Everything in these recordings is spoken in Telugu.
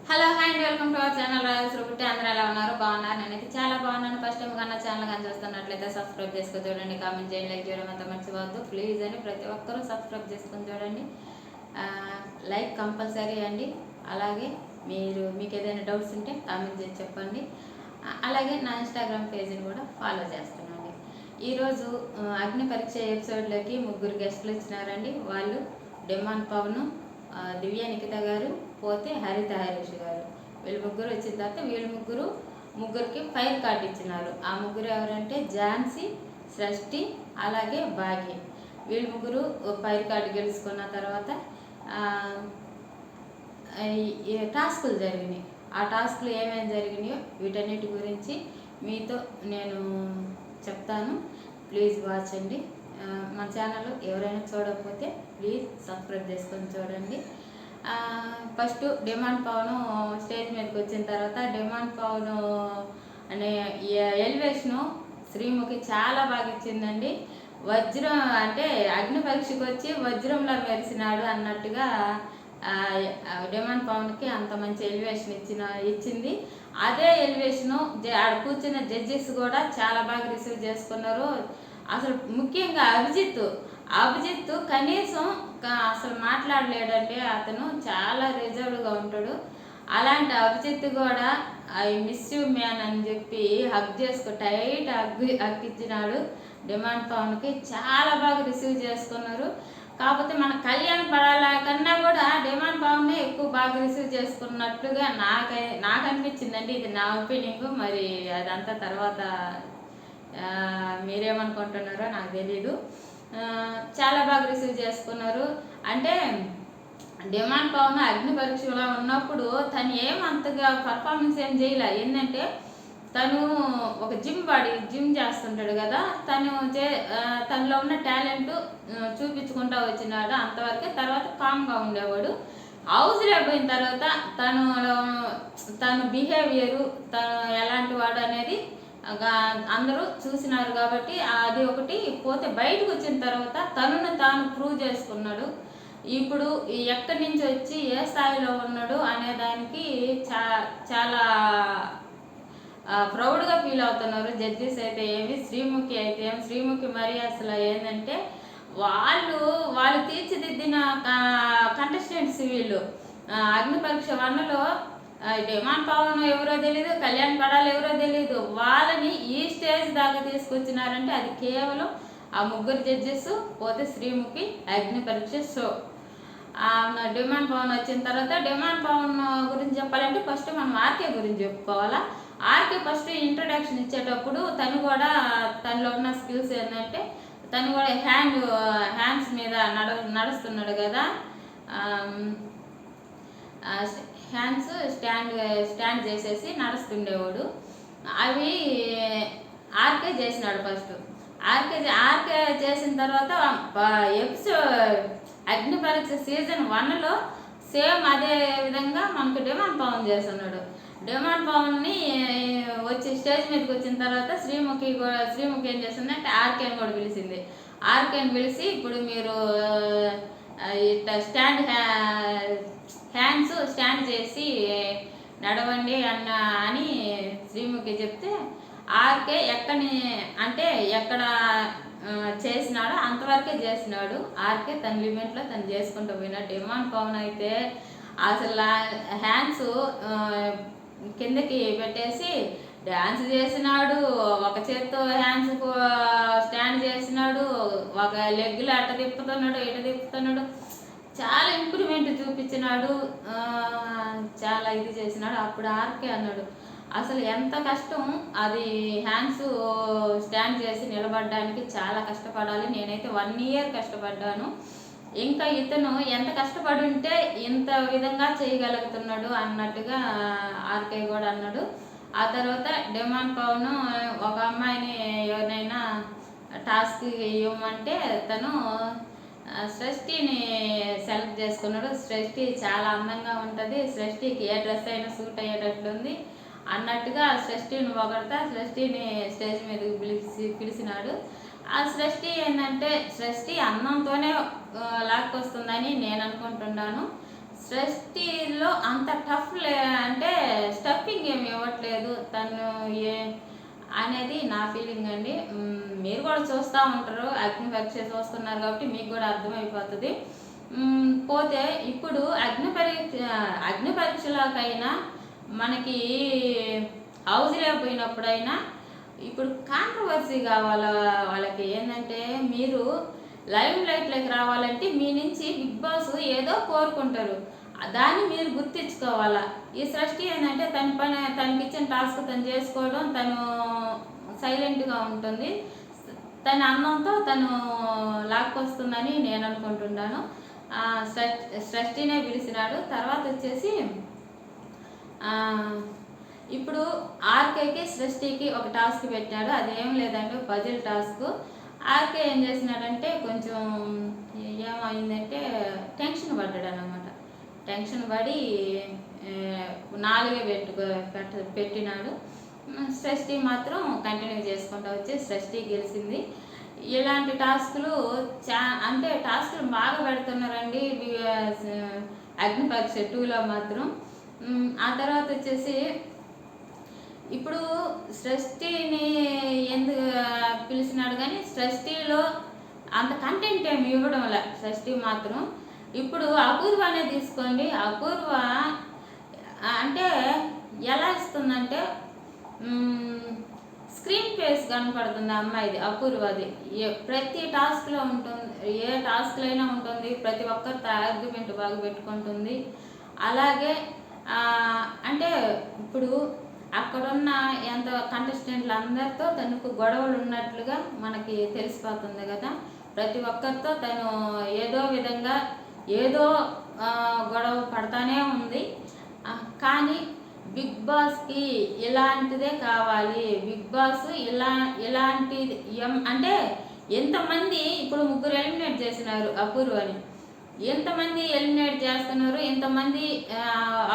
హలో హాయ్ అండి, welcome to our channel royals రూపుట్టి. అందరూ ఎలా ఉన్నారు? బాగున్నారు? నేనైతే చాలా బాగున్నాను. ఫస్ట్ టైం కన్నా ఛానల్ కానీ చూస్తున్నట్లయితే సబ్స్క్రైబ్ చేసుకొని చూడండి, కామెంట్ చేయండి, లైక్ చేయడం అంత మర్చిపోవద్దు ప్లీజ్ అని. ప్రతి ఒక్కరూ సబ్స్క్రైబ్ చేసుకొని చూడండి, లైక్ కంపల్సరీ అండి. అలాగే మీకు ఏదైనా డౌట్స్ ఉంటే కామెంట్ చేసి చెప్పండి. అలాగే నా ఇన్స్టాగ్రామ్ పేజీని కూడా ఫాలో చేస్తున్నాండి. ఈరోజు అగ్ని పరీక్ష ఎపిసోడ్లోకి ముగ్గురు గెస్టులు ఇచ్చినారండి. వాళ్ళు డెమాన్ పవన్, దివ్య నిఖిత గారు, పోతే హరిత హరీష్ గారు. వీళ్ళు ముగ్గురు వచ్చిన తర్వాత ముగ్గురికి ఫైర్ కార్డు ఇచ్చినారు. ఆ ముగ్గురు ఎవరంటే ఝాన్సీ, సృష్టి, అలాగే భాగ్య. వీళ్ళు ముగ్గురు ఫైర్ కార్డు గెలుచుకున్న తర్వాత టాస్కులు జరిగినాయి. ఆ టాస్కులు ఏమేమి జరిగినాయో వీటన్నిటి గురించి మీతో నేను చెప్తాను. ప్లీజ్ వాచ్ అండి. మన ఛానల్ ఎవరైనా చూడకపోతే ప్లీజ్ సబ్స్క్రైబ్ చేసుకొని చూడండి. ఫస్ట్ డిమాండ్ పవన్ స్టేజ్ మీదకి వచ్చిన తర్వాత డిమాండ్ పవన్ అనే ఎలివేషను శ్రీముఖి చాలా బాగా ఇచ్చిందండి. వజ్రం అంటే అగ్ని పరీక్షకు వచ్చి వజ్రంలో మెరిసినాడు అన్నట్టుగా డిమాండ్ పవన్కి అంత మంచి ఎలివేషన్ ఇచ్చింది. అదే ఎలివేషను ఆడ కూర్చున్న జడ్జెస్ కూడా చాలా బాగా రిసీవ్ చేసుకున్నారు. అసలు ముఖ్యంగా అభిజిత్ కనీసం అసలు మాట్లాడలేడంటే, అతను చాలా రిజర్వ్డ్గా ఉంటాడు. అలాంటి అభిజిత్ కూడా ఐ మిస్ యూ మ్యాన్ అని చెప్పి టైట్ హగ్ ఇచ్చినాడు. డిమాండ్ పవన్కి చాలా బాగా రిసీవ్ చేసుకున్నారు. కాకపోతే మన కళ్యాణ్ పడాల కన్నా కూడా డిమాండ్ పవన్నే ఎక్కువ బాగా రిసీవ్ చేసుకున్నట్లుగా నాకు అనిపించిందండి. ఇది నా ఒపీనియన్. మరి అదంతా తర్వాత మీరేమనుకుంటున్నారో నాకు తెలీదు. చాలా బాగా రిసీవ్ చేసుకున్నారు. అంటే డిమాండ్ పవన్ అగ్ని పరీక్షలో ఉన్నప్పుడు తను ఏమంతగా పర్ఫార్మెన్స్ ఏం చేయలే. ఏంటంటే తను ఒక జిమ్ చేస్తుంటాడు కదా, తనలో ఉన్న టాలెంట్ చూపించుకుంటూ వచ్చినాడు అంతవరకే. తర్వాత కామ్గా ఉండేవాడు. హౌస్లో పోయిన తర్వాత తను బిహేవియరు, తను ఎలాంటి వాడు అనేది అందరూ చూసినారు కాబట్టి అది ఒకటి. పోతే బయటకు వచ్చిన తర్వాత తనను తాను ప్రూవ్ చేసుకున్నాడు. ఇప్పుడు ఎక్కడి నుంచి వచ్చి ఏ స్థాయిలో ఉన్నాడు అనే దానికి చాలా ప్రౌడ్గా ఫీల్ అవుతున్నారు జడ్జెస్ అయితే ఏమి, శ్రీముఖి అయితే ఏమి. శ్రీముఖి మరి అసలు ఏంటంటే వాళ్ళు తీర్చిదిద్దిన కంటెస్టెంట్స్ వీళ్ళు. అగ్ని పరీక్ష 1లో డిమాండ్ పవన్ ఎవరో తెలీదు, కళ్యాణ్ పడాలి ఎవరో తెలీదు. వాళ్ళని ఈ స్టేజ్ దాకా తీసుకొచ్చినారంటే అది కేవలం ఆ ముగ్గురు జడ్జెస్, పోతే శ్రీముఖి, అగ్ని పరీక్ష షో. డిమాండ్ పవన్ వచ్చిన తర్వాత డిమాండ్ పవన్ గురించి చెప్పాలంటే ఫస్ట్ మనం ఆర్కే గురించి చెప్పుకోవాలా. ఆర్కే ఫస్ట్ ఇంట్రొడక్షన్ ఇచ్చేటప్పుడు తనలో ఉన్న స్కిల్స్ ఏంటంటే తను కూడా హ్యాండ్స్ మీద నడుస్తున్నాడు కదా, హ్యాండ్స్ స్టాండ్ చేసేసి నడుస్తుండేవాడు. అవి ఆర్కే చేసినాడు ఫస్ట్. ఆర్కే చేసిన తర్వాత అగ్ని పరీక్ష సీజన్ 1లో సేమ్ అదే విధంగా మనకు డిమాండ్ పవన్ చేస్తున్నాడు. డిమాండ్ పవన్ని వచ్చి స్టేజ్ మీదకి వచ్చిన తర్వాత శ్రీముఖి ఏం చేస్తుందంటే ఆర్కేని కూడా పిలిచింది. ఆర్కేని పిలిచి ఇప్పుడు మీరు హ్యాండ్స్ స్టాండ్ చేసి నడవండి అని శ్రీముఖి చెప్తే ఆర్కే ఎక్కడ చేసినాడో అంతవరకే చేసినాడు. ఆర్కే తన లిమిట్లో తను చేసుకుంటూ పోయినాడు. డిమాండ్ పవన్ అయితే అసలు హ్యాండ్స్ కిందకి పెట్టేసి డ్యాన్స్ చేసినాడు. ఒక చేత్తో హ్యాండ్స్ స్టాండ్ చేసినాడు, ఒక లెగ్లు అట్ట తిప్పుతున్నాడు, ఇట తిప్పుతున్నాడు. చాలా ఇంప్రూవ్మెంట్ చూపించినాడు, చాలా ఇది చేసినాడు. అప్పుడు ఆర్కే అన్నాడు అసలు ఎంత కష్టం అది, హ్యాండ్స్ స్టాండ్ చేసి నిలబడడానికి చాలా కష్టపడాలి. నేనైతే 1 year కష్టపడ్డాను. ఇంకా ఇతను ఎంత కష్టపడి ఉంటే ఇంత విధంగా చేయగలుగుతున్నాడు అన్నట్టుగా ఆర్కే కూడా అన్నాడు. ఆ తర్వాత డిమాండ్ పవన్ ఒక అమ్మాయిని ఎవరినైనా టాస్క్ ఇవ్వమంటే తను సృష్టిని సెలెక్ట్ చేసుకున్నాడు. సృష్టి చాలా అందంగా ఉంటుంది, సృష్టికి ఏ డ్రెస్ అయినా సూట్ అయ్యేటట్లుంది అన్నట్టుగా సృష్టిని పొగడతా సృష్టిని స్టేజ్ మీదకి పిలిచినాడు. ఆ సృష్టి ఏంటంటే సృష్టి అన్నంతోనే లాక్కొస్తుందని నేను అనుకుంటున్నాను. సృష్టిలో అంత టఫ్ అంటే స్టఫింగ్ ఏమి ఇవ్వట్లేదు తను ఏ అనేది నా ఫీలింగ్ అండి. మీరు కూడా చూస్తూ ఉంటారు, అగ్ని పరీక్ష చూస్తున్నారు కాబట్టి మీకు కూడా అర్థమైపోతుంది. పోతే ఇప్పుడు అగ్ని పరీక్షలకైనా మనకి హౌస్ లేకపోయినప్పుడైనా ఇప్పుడు కాంట్రవర్సీ కావాల. వాళ్ళకి ఏంటంటే మీరు లైవ్ లైట్లోకి రావాలంటే మీ నుంచి బిగ్ బాస్ ఏదో కోరుకుంటారు, దాన్ని మీరు గుర్తించుకోవాలా. ఈ సృష్టి ఏంటంటే తన పని తనకి ఇచ్చిన టాస్క్ తను చేసుకోవడం, తను సైలెంట్గా ఉంటుంది, తన అన్నంతో తను లాక్కొస్తుందని నేను అనుకుంటున్నాను. సృష్టినే పిలిచినాడు. తర్వాత వచ్చేసి ఇప్పుడు ఆర్కేకి సృష్టికి ఒక టాస్క్ పెట్టినాడు. అదేం లేదంటే పజిల్ టాస్క్. ఆర్కే ఏం చేసినాడంటే కొంచెం ఏమైందంటే టెన్షన్ పడ్డాడు అన్నమాట. టెన్షన్ పడి 4 పెట్టినాడు. సృష్టి మాత్రం కంటిన్యూ చేసుకుంటూ వచ్చి సృష్టి గెలిచింది. ఇలాంటి టాస్కులు అంటే టాస్కులు బాగా పెడుతున్నారండి అగ్ని పరీక్ష 2లో మాత్రం. ఆ తర్వాత వచ్చేసి ఇప్పుడు సృష్టిని ఎందుకు పిలిచినాడు కానీ సృష్టిలో అంత కంటెంట్ ఏమి ఇవ్వడం లే సృష్టి మాత్రం. ఇప్పుడు అపూర్వనే తీసుకోండి. అపూర్వ అంటే ఎలా ఇస్తుందంటే స్క్రీన్ ఫేస్ కనపడుతుంది అమ్మాయిది, అపూర్వది. ప్రతి టాస్క్లో ఉంటుంది, ఏ టాస్క్లో అయినా ఉంటుంది, ప్రతి ఒక్కరితో ఆర్గ్యుమెంట్ బాగా పెట్టుకుంటుంది. అలాగే అంటే ఇప్పుడు అక్కడున్న ఎంత కంటెస్టెంట్లు అందరితో తనకు గొడవలు ఉన్నట్లుగా మనకి తెలిసిపోతుంది కదా. ప్రతి ఒక్కరితో తను ఏదో విధంగా ఏదో గొడవ పడతానే ఉంది. కానీ బిగ్ బాస్కి ఇలాంటిదే కావాలి. బిగ్ బాస్ ఇలాంటిది అంటే ఎంతమంది ఇప్పుడు 3 ఎలిమినేట్ చేసినారు అపూర్వని, ఎంతమంది ఎలిమినేట్ చేస్తున్నారు, ఎంతమంది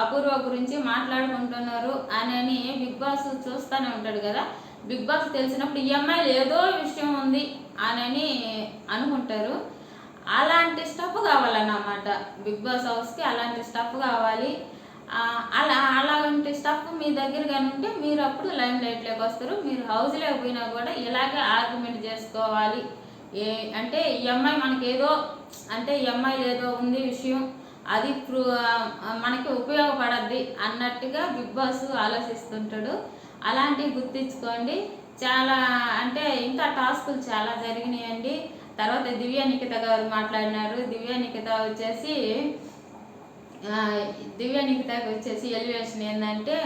అపూర్వ గురించి మాట్లాడుకుంటున్నారు అని బిగ్ బాస్ చూస్తూనే ఉంటాడు కదా. బిగ్ బాస్ తెలిసినప్పుడు ఈ అమ్మాయిలు ఏదో విషయం ఉంది అని అనుకుంటారు. అలాంటి స్టఫ్ కావాలన్నమాట బిగ్ బాస్ హౌస్కి. అలాంటి స్టఫ్ కావాలి. అలాంటి స్టఫ్ మీ దగ్గర కానీ ఉంటే మీరు అప్పుడు లైమ్ లైట్లోకి వస్తారు. మీరు హౌస్ లేకపోయినా కూడా ఇలాగే ఆర్గ్యుమెంట్ చేసుకోవాలి. అంటే ఈ అమ్మాయి మనకేదో అంటే ఈ అమ్మాయి ఏదో ఉంది విషయం, అది మనకి ఉపయోగపడద్ది అన్నట్టుగా బిగ్ బాస్ ఆలోచిస్తుంటాడు. అలాంటివి గుర్తించుకోండి. చాలా అంటే ఇంకా టాస్కులు చాలా జరిగినాయండి. తర్వాత దివ్య నిఖిత గారు మాట్లాడినారు. దివ్య నిఖితకి వచ్చేసి ఎలివేషన్ ఏంటంటే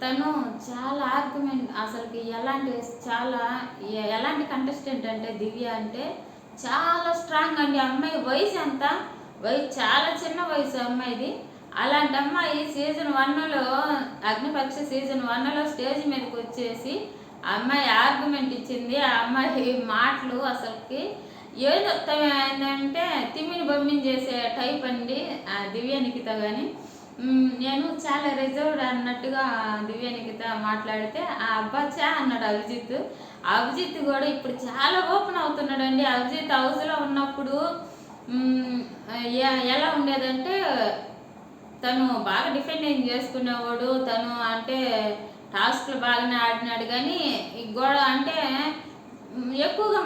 తను చాలా ఆర్గ్యుమెంట్ అసలుకి ఎలాంటి కంటెస్టెంట్ అంటే దివ్య అంటే చాలా స్ట్రాంగ్ అండి. అమ్మాయి వయసు ఎంత చాలా చిన్న వయసు అమ్మాయిది. అలాంటి అమ్మాయి సీజన్ 1లో అగ్నిపక్ష సీజన్ 1లో స్టేజ్ మీదకి వచ్చేసి అమ్మాయి ఆర్గ్యుమెంట్ ఇచ్చింది. ఆ అమ్మాయి మాటలు అసలుకి ఏదో ఏంటంటే తిమ్మిని బొమ్మిని చేసే టైప్ అండి దివ్య నిఖిత. కానీ నేను చాలా రిజర్వ్డ్ అన్నట్టుగా దివ్య నిఖిత మాట్లాడితే ఆ అబ్బాచా అన్నాడు అభిజిత్ కూడా ఇప్పుడు చాలా ఓపెన్ అవుతున్నాడండి. అభిజిత్ హౌస్లో ఉన్నప్పుడు ఎలా ఉండేదంటే తను బాగా డిఫెండింగ్ చేసుకునేవాడు. తను అంటే టాస్క్లు బాగానే ఆడినాడు కానీ ఈ గొడవ అంటే ఎక్కువగా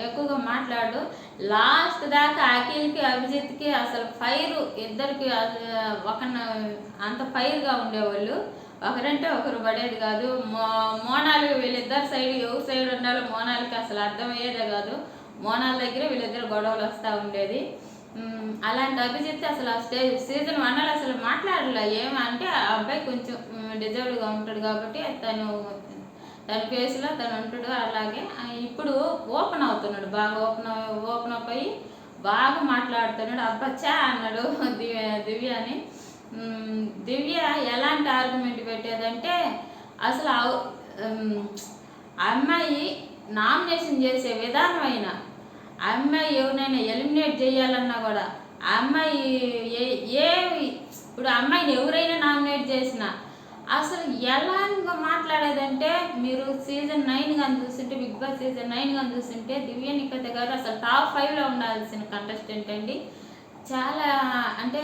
ఎక్కువగా మాట్లాడు. లాస్ట్ దాకా అఖిల్కి అభిజిత్కి అసలు ఫైర్, ఇద్దరికి అంత ఫైర్గా ఉండేవాళ్ళు. ఒకరంటే ఒకరు పడేది కాదు. మోనాలు వీళ్ళిద్దరు సైడ్ ఎవరి సైడ్ ఉండాలో మోనాలకి అసలు అర్థమయ్యేదే కాదు. మోనాల దగ్గర వీళ్ళిద్దరు గొడవలు వస్తూ ఉండేది. అలాంటి అభిజిత్ అసలు సీజన్ 1లో అసలు మాట్లాడలే. ఏమంటే ఆ అబ్బాయి కొంచెం డిజర్వ్డ్గా ఉంటాడు కాబట్టి తన ఫేస్లో తను ఉంటాడు. అలాగే ఇప్పుడు ఓపెన్ అవుతున్నాడు, బాగా ఓపెన్ అయి బాగా మాట్లాడుతున్నాడు. అబ్బచ్చా అన్నాడు దివ్యని. దివ్య ఎలాంటి ఆర్గ్యుమెంట్ పెట్టేదంటే అసలు అమ్మాయి నామినేషన్ చేసే విధానం అయినా, అమ్మాయి ఎవరినైనా ఎలిమినేట్ చేయాలన్నా కూడా అమ్మాయి ఇప్పుడు అమ్మాయిని ఎవరైనా నామినేట్ చేసినా అసలు ఎలాగా మాట్లాడేదంటే మీరు సీజన్ 9 కానీ చూస్తుంటే, బిగ్ బాస్ సీజన్ 9 కానీ చూస్తుంటే దివ్య నిఖిత గారు అసలు టాప్ 5లో ఉండాల్సిన కంటెస్టెంట్ అండి. చాలా అంటే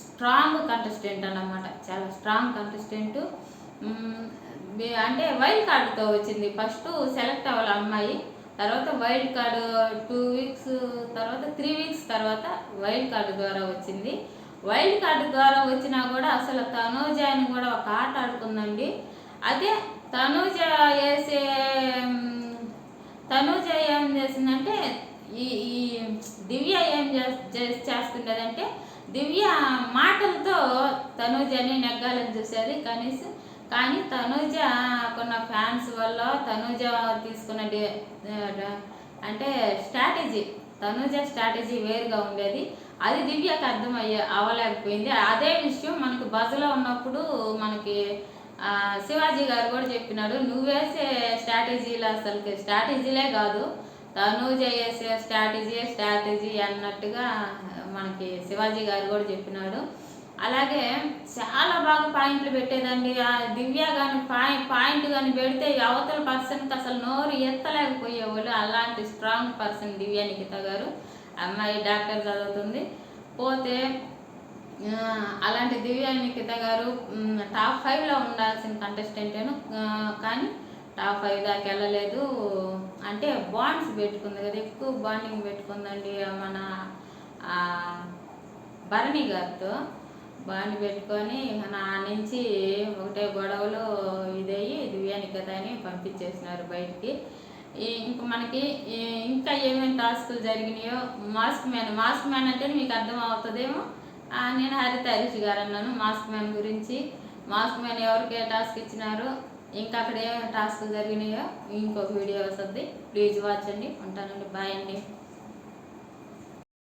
స్ట్రాంగ్ కంటెస్టెంట్ అన్నమాట, చాలా స్ట్రాంగ్ కంటెస్టెంట్. అంటే వైల్డ్ కార్డుతో వచ్చింది. ఫస్ట్ సెలెక్ట్ అవ్వాలి అమ్మాయి, తర్వాత వైల్డ్ కార్డు 2 వీక్స్ తర్వాత 3 వీక్స్ తర్వాత వైల్డ్ కార్డు ద్వారా వచ్చింది. వైల్డ్ కార్డు ద్వారా వచ్చినా కూడా అసలు తనూజ అని కూడా ఒక ఆట ఆడుకుందండి. అదే తనూజ వేసే తనూజ ఏం చేసిందంటే ఈ ఈ దివ్య ఏం చేస్తుండేదంటే దివ్య మాటలతో తనూజని నెగ్గాలని చూసేది కానీ తనూజ కొన్న ఫ్యాన్స్ వల్ల తనూజ తీసుకున్న అంటే తనూజ స్ట్రాటజీ వేరుగా ఉండేది. అది దివ్యకు అవ్వలేకపోయింది. అదే విషయం మనకు బజలో ఉన్నప్పుడు మనకి శివాజీ గారు కూడా చెప్పినాడు, నువ్వు వేసే స్ట్రాటజీలు అసలు స్ట్రాటజీలే కాదు, తనూజ వేసే స్ట్రాటజీ అన్నట్టుగా మనకి శివాజీ గారు కూడా చెప్పినాడు. అలాగే చాలా బాగా పాయింట్లు పెట్టేదండి. ఆ దివ్య కానీ పాయింట్ కానీ పెడితే అవతల పర్సన్కి అసలు నోరు ఎత్తలేకపోయేవాళ్ళు. అలాంటి స్ట్రాంగ్ పర్సన్ దివ్య నిఖిత గారు. అమ్మాయి డాక్టర్ చదువుతుంది. పోతే అలాంటి దివ్య నిఖిత గారు టాప్ 5లో ఉండాల్సిన కంటెస్టెంటేను, కానీ టాప్ 5 దాకా వెళ్ళలేదు. అంటే బాండ్స్ పెట్టుకుంది కదా, ఎక్కువ బాండింగ్ పెట్టుకుందండి మన భరణి గారితో. బాండ్ పెట్టుకొని నా నుంచి ఒకటే గొడవలు ఇదయ్యి దివ్య నిఖిత అని పంపించేసినారు బయటికి. ఇంకా మనకి ఇంకా ఏమేమి టాస్కులు జరిగినాయో మాస్క్ మ్యాన్ అంటే మీకు అర్థం అవుతుందేమో. నేను హరిష్ గారు అన్నాను మాస్క్ మ్యాన్ గురించి. మాస్క్ మ్యాన్ ఎవరికి ఏ టాస్క్ ఇచ్చినారో, ఇంకా అక్కడ ఏమేమి టాస్కులు జరిగినాయో ఇంకొక వీడియో వస్తుంది. ప్లీజ్ వాచ్ అండి. ఉంటానండి. బాయ్ అండి.